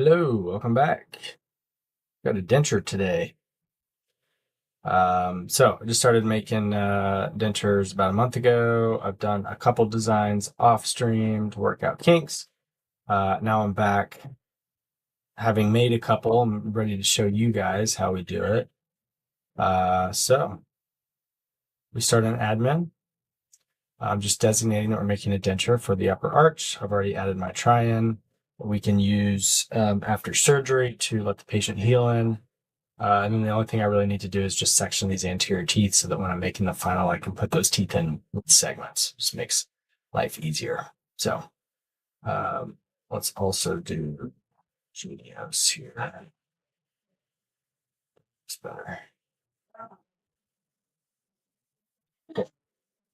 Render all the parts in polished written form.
Hello, welcome back. Got a denture today. So I just started making dentures about a month ago. I've done a couple designs off stream to work out kinks. Now I'm back having made a couple. I'm ready to show you guys how we do it. So we start an admin. I'm just designating that we're making a denture for the upper arch. I've already added my try-in. We can use after surgery to let the patient heal in. And then the only thing I really need to do is just section these anterior teeth so that when I'm making the final, I can put those teeth in with segments. Just makes life easier. So let's also do videos here. It's better.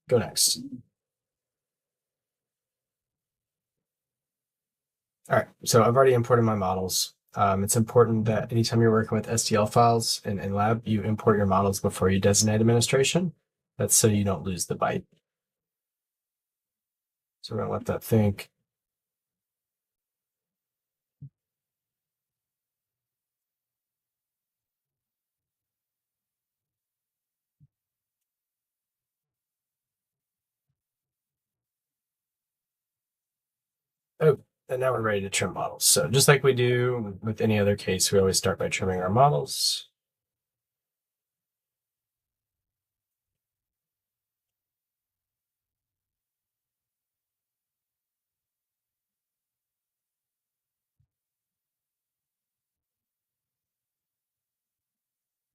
Go next. All right, so I've already imported my models. It's important that anytime you're working with STL files in lab, you import your models before you designate administration. That's so you don't lose the bite. So we're gonna let that think. Oh, and now we're ready to trim models. So just like we do with any other case, we always start by trimming our models.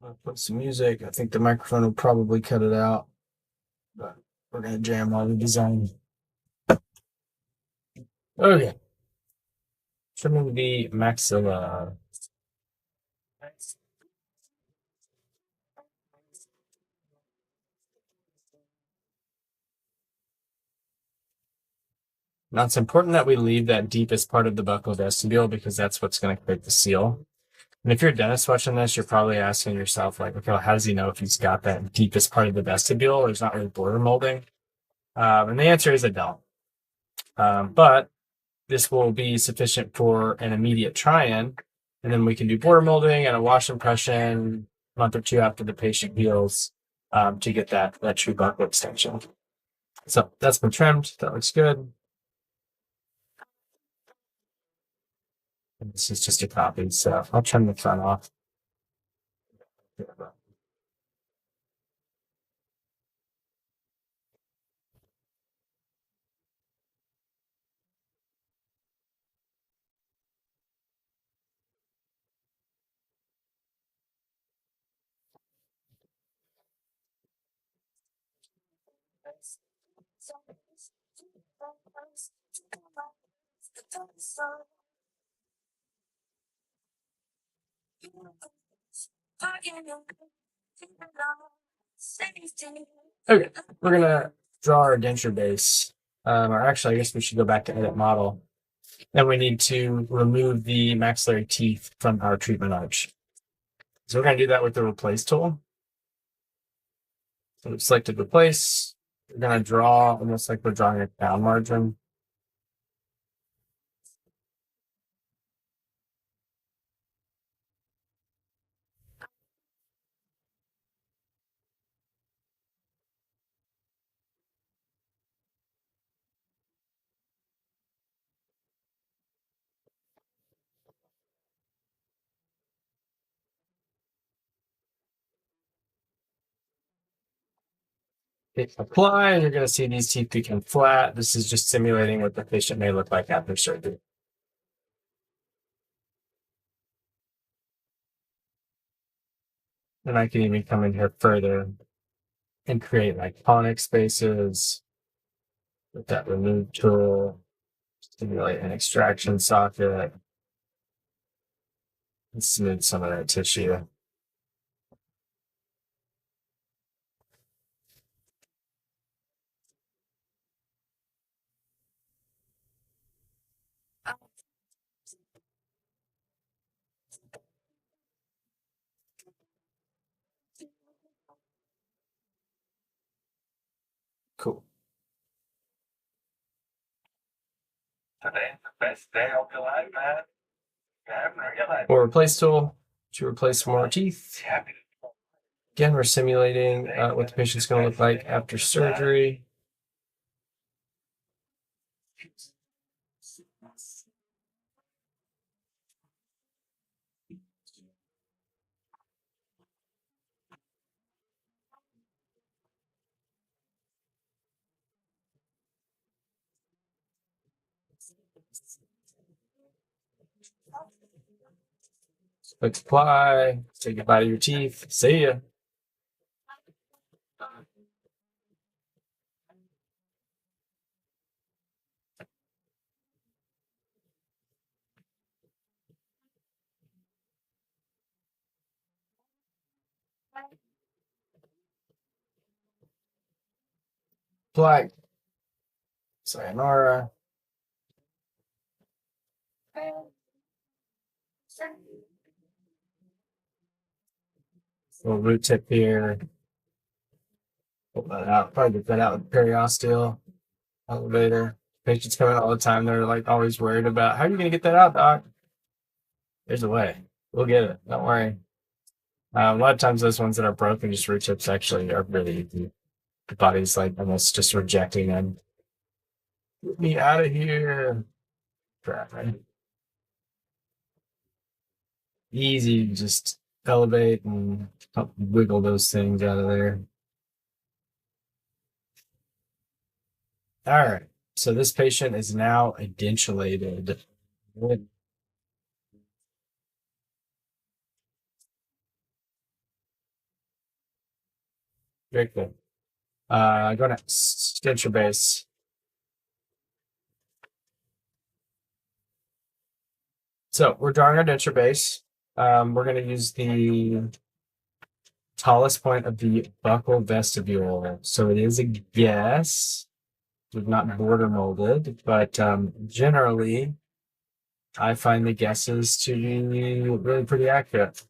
I'll put some music. I think the microphone will probably cut it out, but we're going to jam all the design. Okay. Trimming the maxilla. Now it's important that we leave that deepest part of the buccal vestibule because that's what's going to create the seal. And if you're a dentist watching this, you're probably asking yourself, like, okay, well, how does he know if he's got that deepest part of the vestibule? There's not really border molding. And the answer is I don't. But this will be sufficient for an immediate try-in. And then we can do border molding and a wash impression a month or two after the patient heals to get that true buccal extension. So that's been trimmed. That looks good. And this is just a copy, so I'll trim the front off. Okay, we're gonna draw our denture base. Or actually, I guess we should go back to edit model. And we need to remove the maxillary teeth from our treatment arch. So we're gonna do that with the replace tool. So we've selected replace. We're gonna draw almost like we're drawing a down margin. Hit apply, and you're going to see these teeth become flat. This is just simulating what the patient may look like after surgery. And I can even come in here further and create like conic spaces with that remove tool, stimulate an extraction socket, and smooth some of that tissue. Cool. Today, the best day of your life, man. or replace tool to replace more teeth. Again, we're simulating what the patient's going to look like after surgery. Click apply, say goodbye to your teeth. See ya. Apply. Sayonara. Little root tip here. Pull that out. Probably get that out with periosteal elevator. Patients come in all the time. They're like always worried about how are you going to get that out, doc? There's a way. We'll get it. Don't worry. A lot of times, those ones that are broken, just root tips, actually are really easy. The body's like almost just rejecting them. Get me out of here. Crap, right? Easy, just elevate and help wiggle those things out of there. All right. So this patient is now edentulated. Very good. Go next. Denture base. So we're drawing our denture base. We're going to use the tallest point of the buccal vestibule. So it is a guess. We've not border molded, but generally, I find the guesses to be really pretty accurate.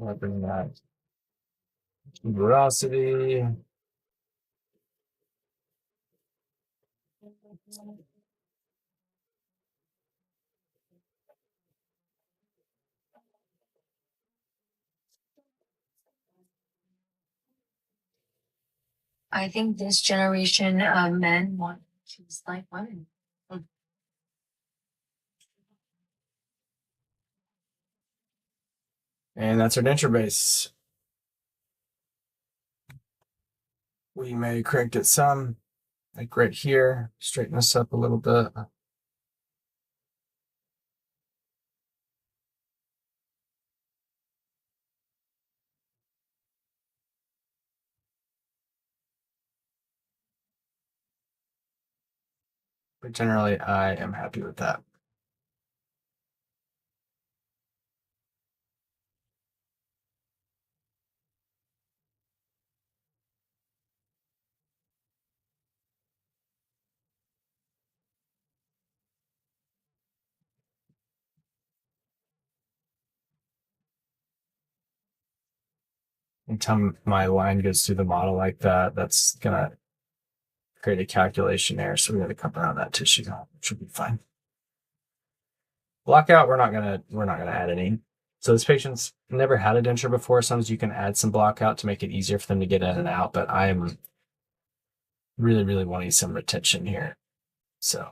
I'll bring that velocity. I think this generation of men want to choose like women. And that's our denture base. We may correct it some, like right here, straighten this up a little bit. But generally, I am happy with that. Anytime my line goes through the model like that, that's gonna create a calculation error. So we got to come around that tissue. Which should be fine. Blockout, we're not gonna add any. So this patient's never had a denture before. Sometimes you can add some blockout to make it easier for them to get in and out, but I am really wanting some retention here. So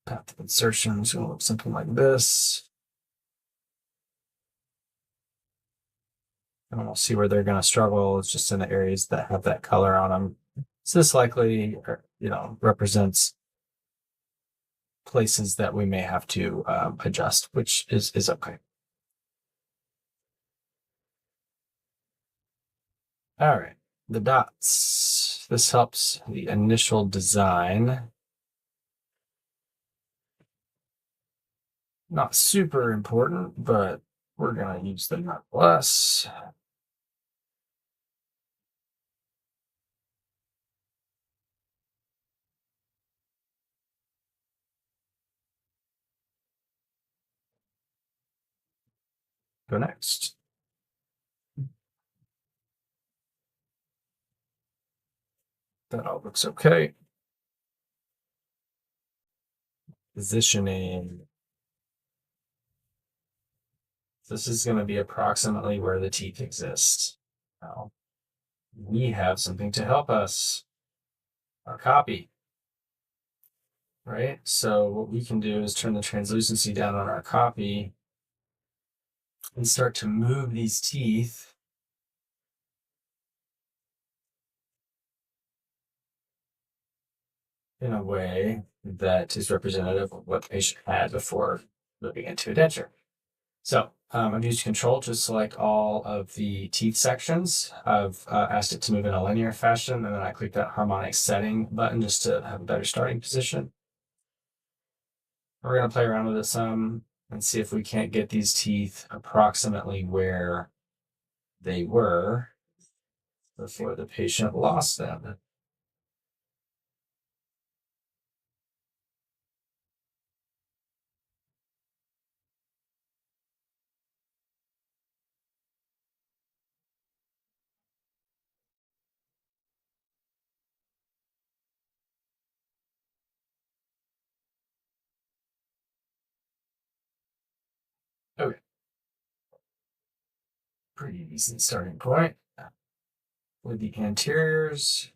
path of insertion is gonna look something like this. And we'll see where they're going to struggle. It's just in the areas that have that color on them. So this likely, represents places that we may have to adjust, which is okay. All right, the dots. This helps the initial design. Not super important, but we're gonna use the nut plus. Go next. That all looks okay. Positioning. This is going to be approximately where the teeth exist. Now, we have something to help us, our copy, right? So what we can do is turn the translucency down on our copy and start to move these teeth in a way that is representative of what the patient had before moving into a denture. So I've used control to select all of the teeth sections. I've asked it to move in a linear fashion, and then I click that harmonic setting button just to have a better starting position. We're going to play around with it some and see if we can't get these teeth approximately where they were before the patient lost them. Okay, pretty decent starting point. With the anteriors,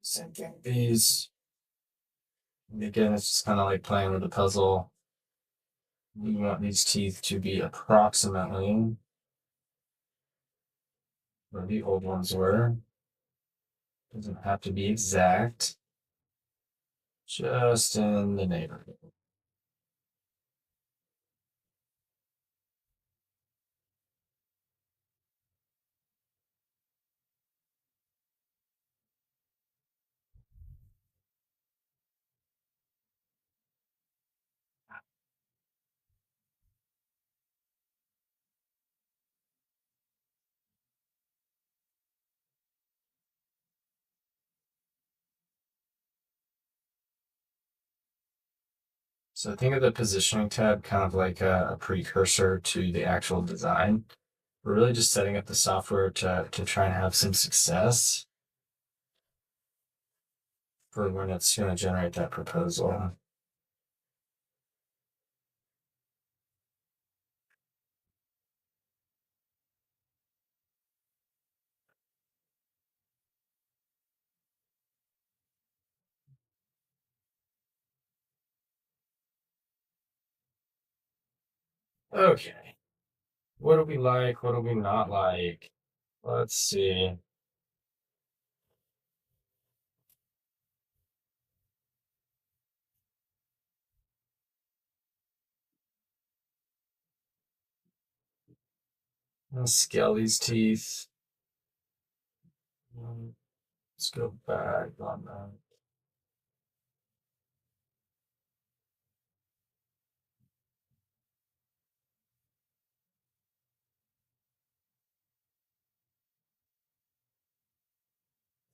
same thing. These, again, it's just kind of like playing with a puzzle. We want these teeth to be approximately where the old ones were. Doesn't have to be exact, just in the neighborhood. So think of the positioning tab kind of like a precursor to the actual design. We're really just setting up the software to try and have some success for when it's going to generate that proposal. Okay. What do we like? What do we not like? Let's see. Let's scale these teeth. Let's go back on that.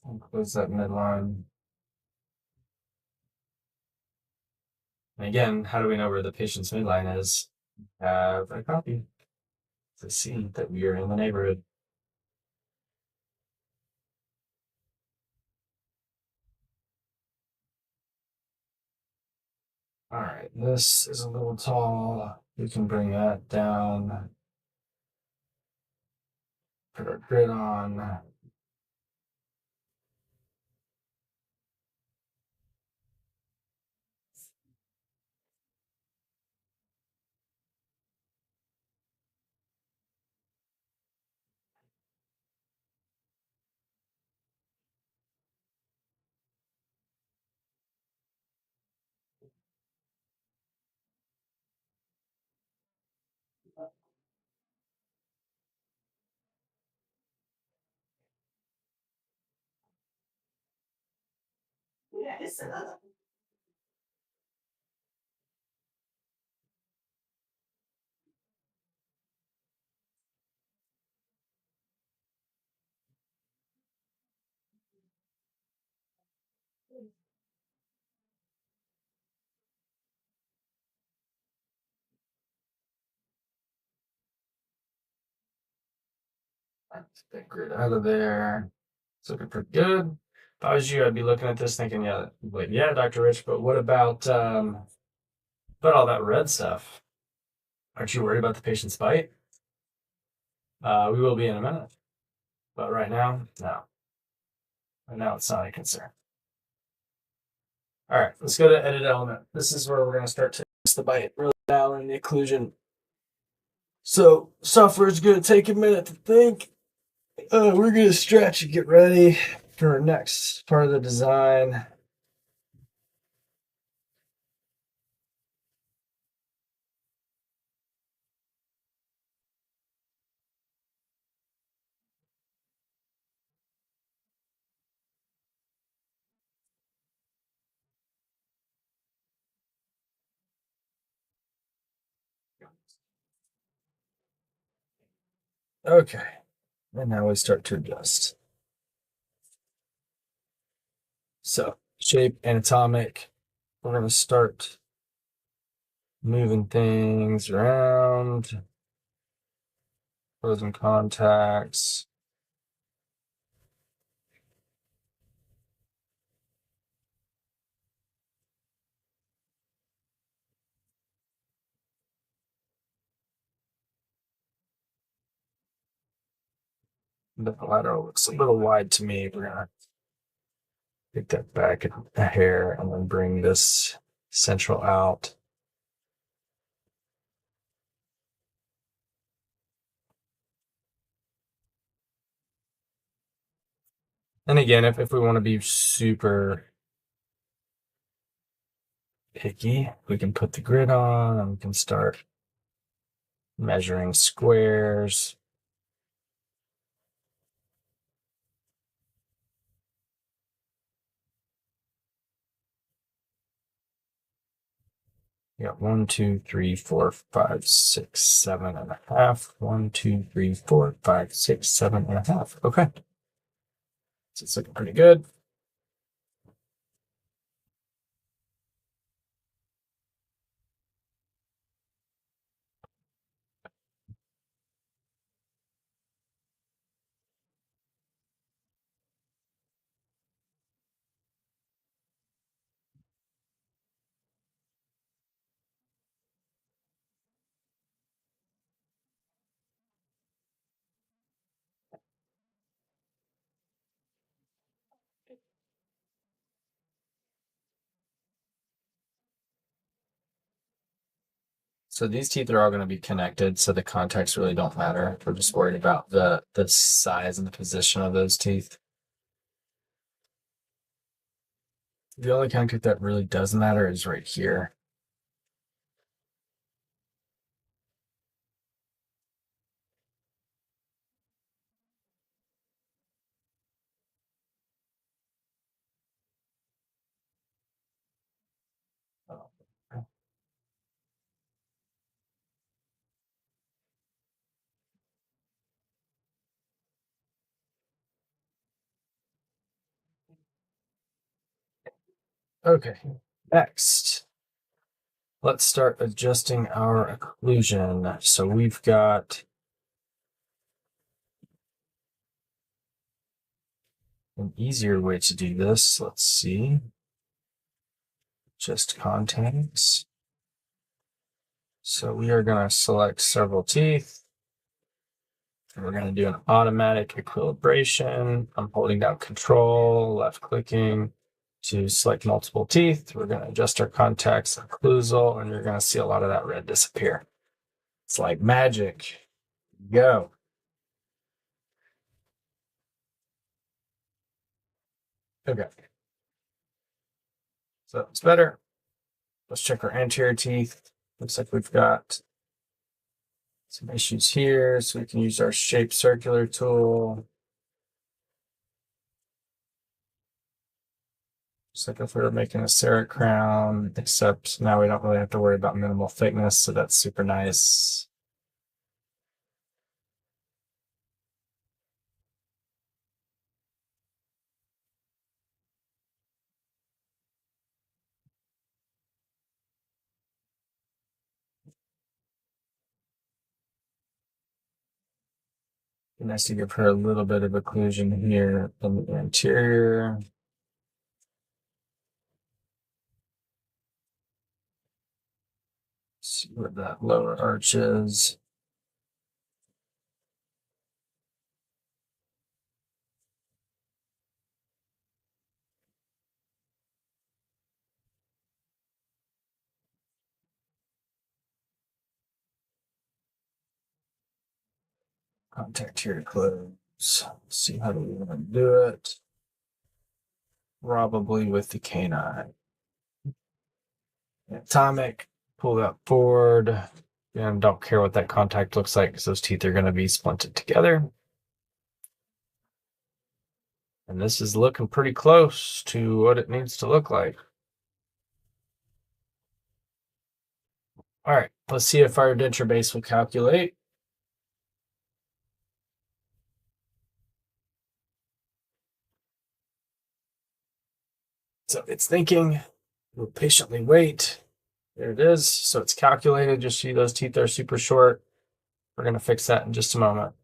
And close that midline. And again, how do we know where the patient's midline is? Have a copy to see that we are in the neighborhood. All right, this is a little tall. We can bring that down. Put our grid on. That's the grid out of there. It's looking pretty good. If I was you, I'd be looking at this thinking, yeah, like, yeah, Dr. Rich, but what about all that red stuff? Aren't you worried about the patient's bite? We will be in a minute. But right now, no. Right now it's not a concern. All right, let's go to edit element. This is where we're going to start to test the bite really now in the occlusion. So software is going to take a minute to think. We're going to stretch and get ready for our next part of the design. Okay, and now we start to adjust. So shape, anatomic. We're going to start moving things around, closing contacts. The lateral looks a little wide to me. We're going to take that back a hair and then bring this central out. And again, if we want to be super picky, we can put the grid on and we can start measuring squares. You got 1, 2, 3, 4, 5, 6, 7.5. 1, 2, 3, 4, 5, 6, 7.5. Okay. So it's looking pretty good. So these teeth are all going to be connected, so the contacts really don't matter. We're just worried about the size and the position of those teeth. The only contact that really does matter is right here. Okay, next, let's start adjusting our occlusion. So we've got an easier way to do this. Let's see. Just contacts. So we are going to select several teeth. And we're going to do an automatic equilibration. I'm holding down control, left clicking to select multiple teeth. We're going to adjust our contacts, occlusal, and you're going to see a lot of that red disappear. It's like magic. Go. Okay. So it's better. Let's check our anterior teeth. Looks like we've got some issues here, so we can use our shape circular tool. Just like if we were making a serrat crown, except now we don't really have to worry about minimal thickness, so that's super nice. Nice to give her a little bit of occlusion here in the interior. See where that lower arch is. Contact here to close. See how do we want to do it? Probably with the canine. Atomic, pull that forward. And don't care what that contact looks like because those teeth are going to be splinted together. And this is looking pretty close to what it needs to look like. All right, let's see if our denture base will calculate. So it's thinking. We'll patiently wait. There it is. So it's calculated. Just see those teeth are super short. We're going to fix that in just a moment.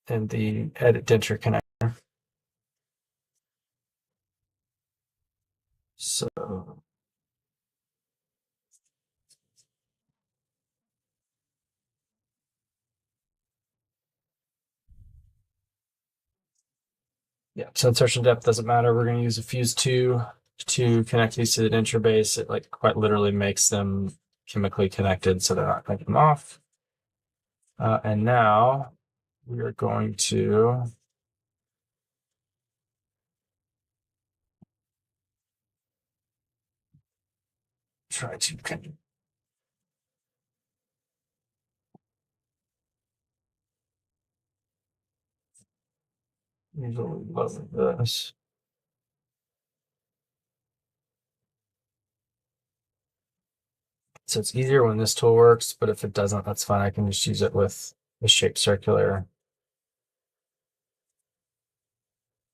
And the edit denture connector. So yeah, so insertion depth doesn't matter. We're going to use a fuse 2 to connect these to the denture base. It like quite literally makes them chemically connected so they're not going to come off. And now we are going to try to usually love this. So it's easier when this tool works, but if it doesn't, that's fine. I can just use it with the shape circular.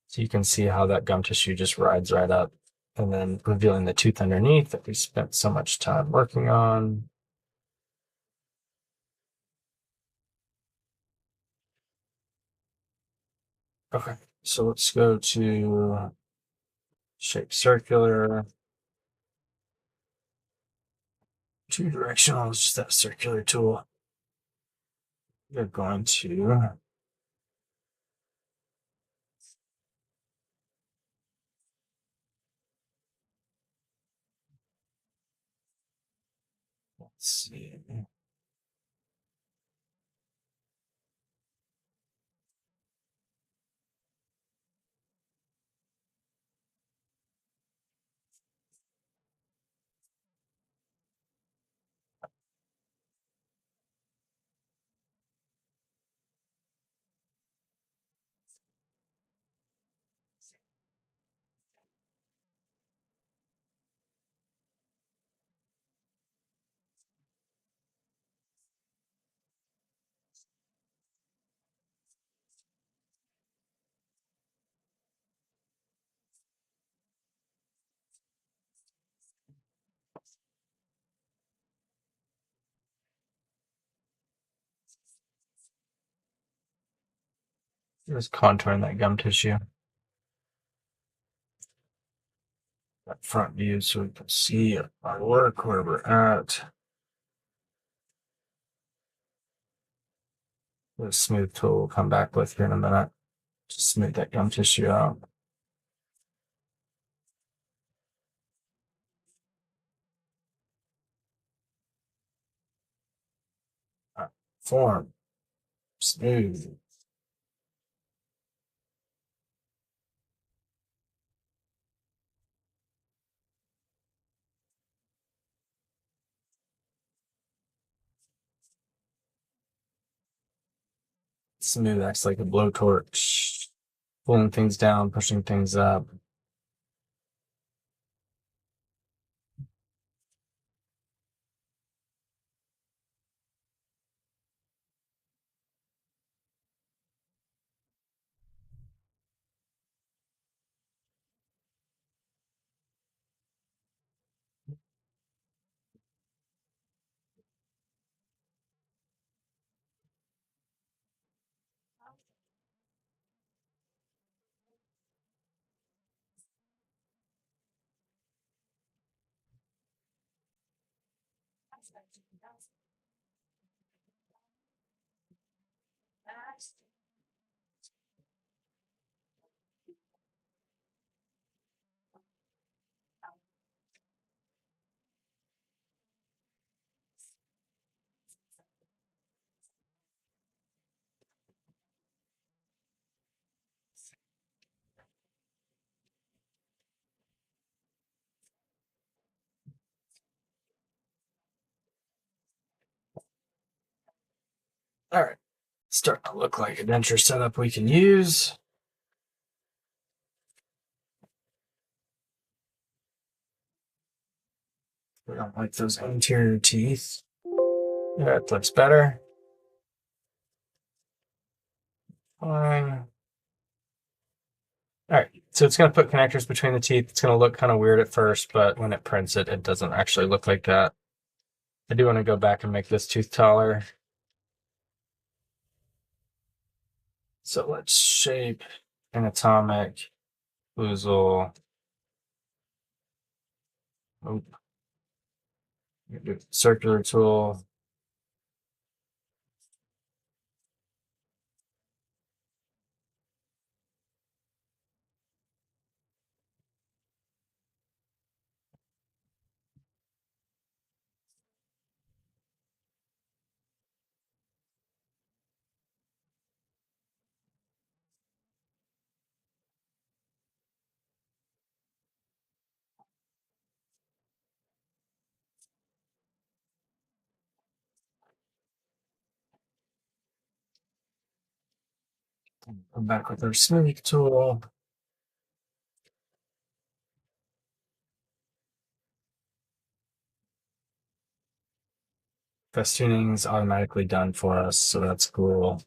So you can see how that gum tissue just rides right up and then revealing the tooth underneath that we spent so much time working on. Okay, so let's go to shape circular. Two directional is just that circular tool. We're going to let's see. Just contouring that gum tissue. That front view so we can see our work where we're at. The smooth tool will come back with here in a minute. Just smooth that gum tissue out. Form, smooth. Smooth acts like a blowtorch, pulling things down, pushing things up. All right, starting to look like a denture setup we can use. We don't like those anterior teeth. Yeah, it looks better. Fine. All right, so it's going to put connectors between the teeth. It's going to look kind of weird at first, but when it prints it, it doesn't actually look like that. I do want to go back and make this tooth taller. So let's shape anatomic oozle. Oh, circular tool. Come back with our smooth tool. Festooning's automatically done for us, so that's cool.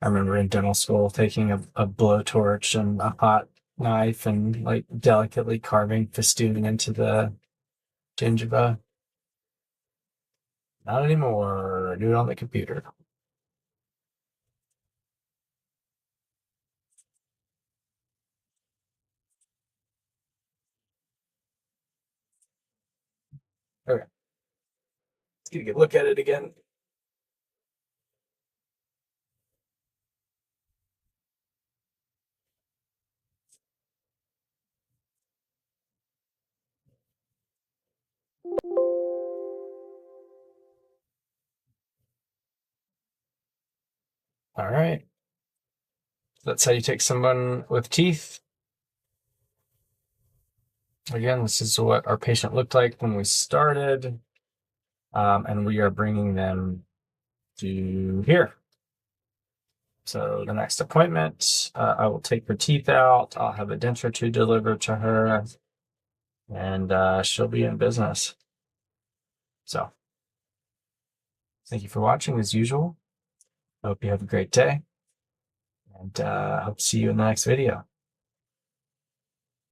I remember in dental school taking a blowtorch and a hot knife and like delicately carving festoon into the gingiva. Not anymore. Do it on the computer. Okay. Let's get a good look at it again. All right. That's how you take someone with teeth. Again, this is what our patient looked like when we started. And we are bringing them to here. So the next appointment, I will take her teeth out. I'll have a denture to deliver to her, and she'll be in business. So thank you for watching as usual. I hope you have a great day, and hope to see you in the next video.